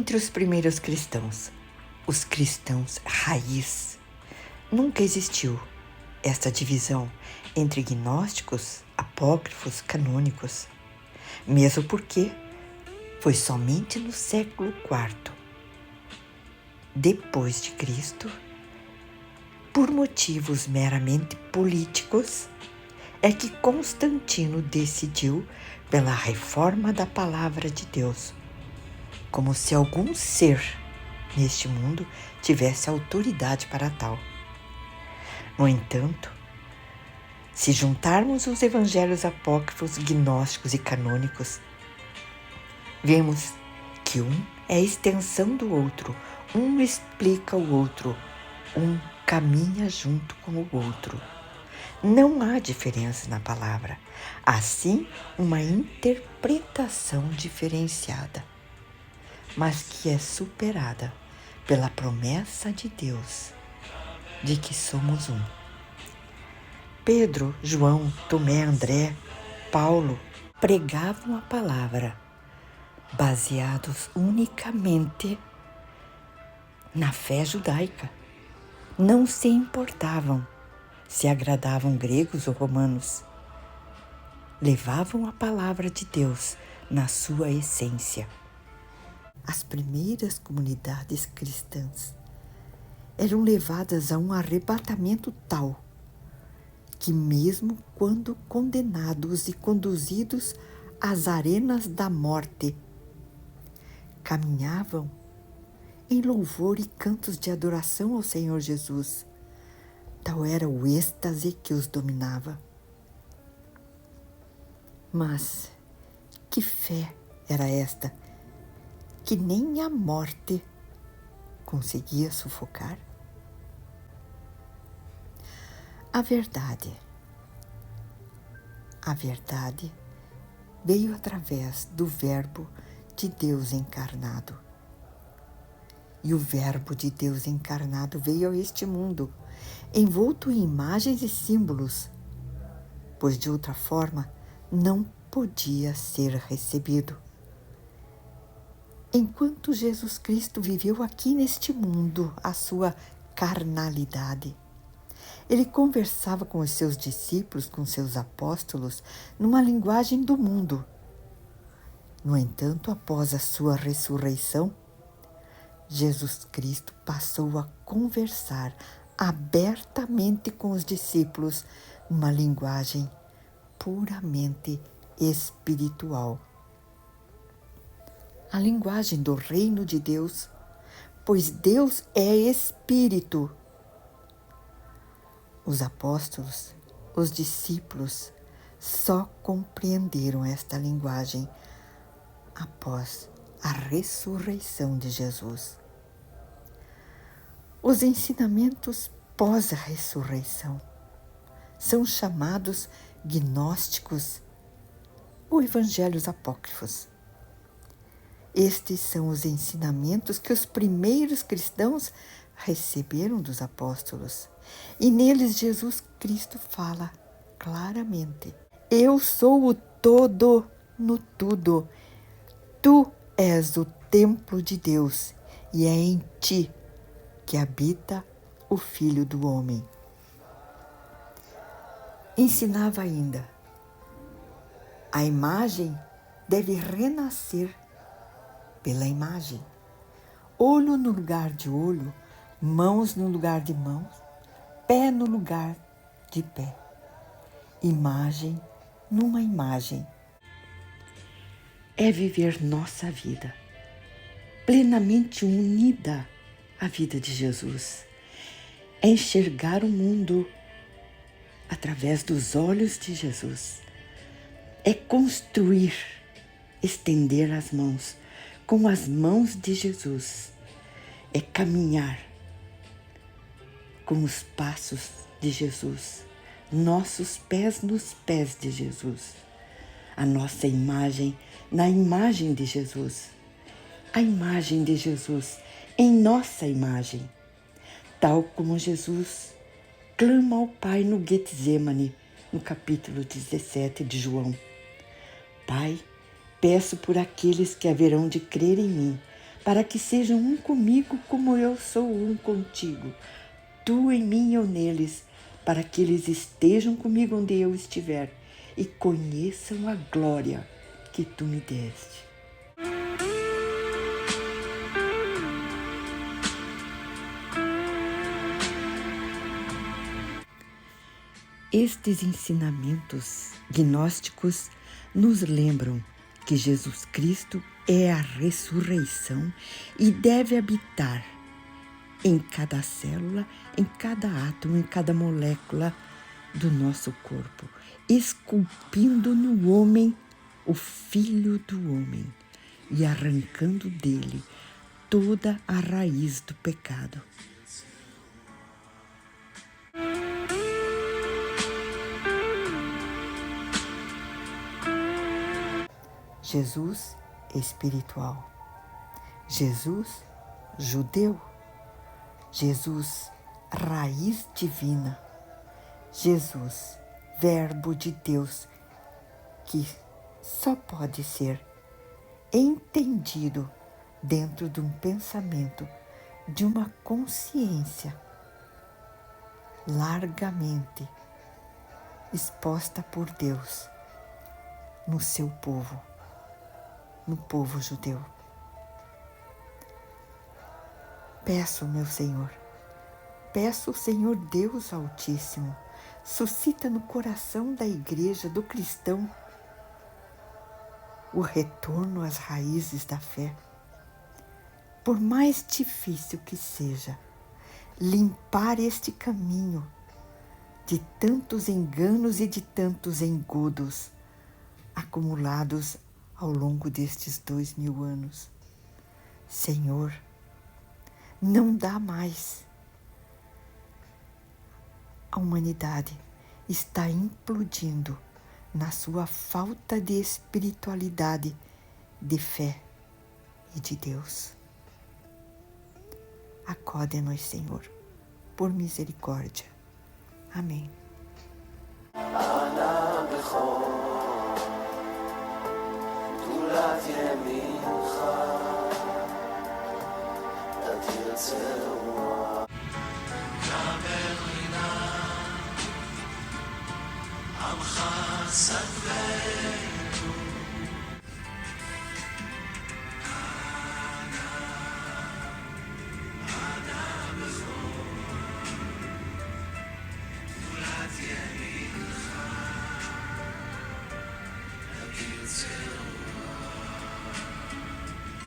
Entre os primeiros cristãos, os cristãos raiz, nunca existiu esta divisão entre gnósticos, apócrifos, canônicos, mesmo porque foi somente no século IV, depois de Cristo, por motivos meramente políticos, é que Constantino decidiu pela reforma da palavra de Deus, como se algum ser neste mundo tivesse autoridade para tal. No entanto, se juntarmos os evangelhos apócrifos, gnósticos e canônicos, vemos que um é a extensão do outro, um explica o outro, um caminha junto com o outro. Não há diferença na palavra, há sim uma interpretação diferenciada, mas que é superada pela promessa de Deus de que somos um. Pedro, João, Tomé, André, Paulo pregavam a palavra baseados unicamente na fé judaica. Não se importavam se agradavam gregos ou romanos. Levavam a palavra de Deus na sua essência. As primeiras comunidades cristãs eram levadas a um arrebatamento tal que, mesmo quando condenados e conduzidos às arenas da morte, caminhavam em louvor e cantos de adoração ao Senhor Jesus. Tal era o êxtase que os dominava. Mas que fé era esta que nem a morte conseguia sufocar? A verdade veio através do Verbo de Deus encarnado. E o Verbo de Deus encarnado veio a este mundo, envolto em imagens e símbolos, pois de outra forma não podia ser recebido. Enquanto Jesus Cristo viveu aqui neste mundo a sua carnalidade, ele conversava com os seus discípulos, com seus apóstolos, numa linguagem do mundo. No entanto, após a sua ressurreição, Jesus Cristo passou a conversar abertamente com os discípulos numa linguagem puramente espiritual. A linguagem do reino de Deus, pois Deus é espírito. Os apóstolos, os discípulos, só compreenderam esta linguagem após a ressurreição de Jesus. Os ensinamentos pós a ressurreição são chamados gnósticos ou evangelhos apócrifos. Estes são os ensinamentos que os primeiros cristãos receberam dos apóstolos. E neles Jesus Cristo fala claramente: eu sou o todo no tudo. Tu és o templo de Deus e é em ti que habita o Filho do Homem. Ensinava ainda: a imagem deve renascer pela imagem. Olho no lugar de olho, mãos no lugar de mãos, pé no lugar de pé. Imagem numa imagem. É viver nossa vida plenamente unida à vida de Jesus. É enxergar o mundo através dos olhos de Jesus. É construir, estender as mãos com as mãos de Jesus. É caminhar com os passos de Jesus, nossos pés nos pés de Jesus, a nossa imagem na imagem de Jesus, a imagem de Jesus em nossa imagem, tal como Jesus clama ao Pai no Getsemane, no capítulo 17 de João. Pai, peço por aqueles que haverão de crer em mim, para que sejam um comigo como eu sou um contigo, tu em mim e eu neles, para que eles estejam comigo onde eu estiver e conheçam a glória que tu me deste. Estes ensinamentos gnósticos nos lembram que Jesus Cristo é a ressurreição e deve habitar em cada célula, em cada átomo, em cada molécula do nosso corpo, esculpindo no homem o Filho do homem e arrancando dele toda a raiz do pecado. Jesus espiritual, Jesus judeu, Jesus raiz divina, Jesus Verbo de Deus, que só pode ser entendido dentro de um pensamento, de uma consciência largamente exposta por Deus no seu povo, no povo judeu. Peço, meu Senhor, peço, Senhor Deus Altíssimo, suscita no coração da igreja, do cristão, o retorno às raízes da fé. Por mais difícil que seja, limpar este caminho de tantos enganos e de tantos engodos acumulados ao longo destes 2000 anos. Senhor, não dá mais. A humanidade está implodindo na sua falta de espiritualidade, de fé e de Deus. Acode-nos, Senhor, por misericórdia. Amém. Till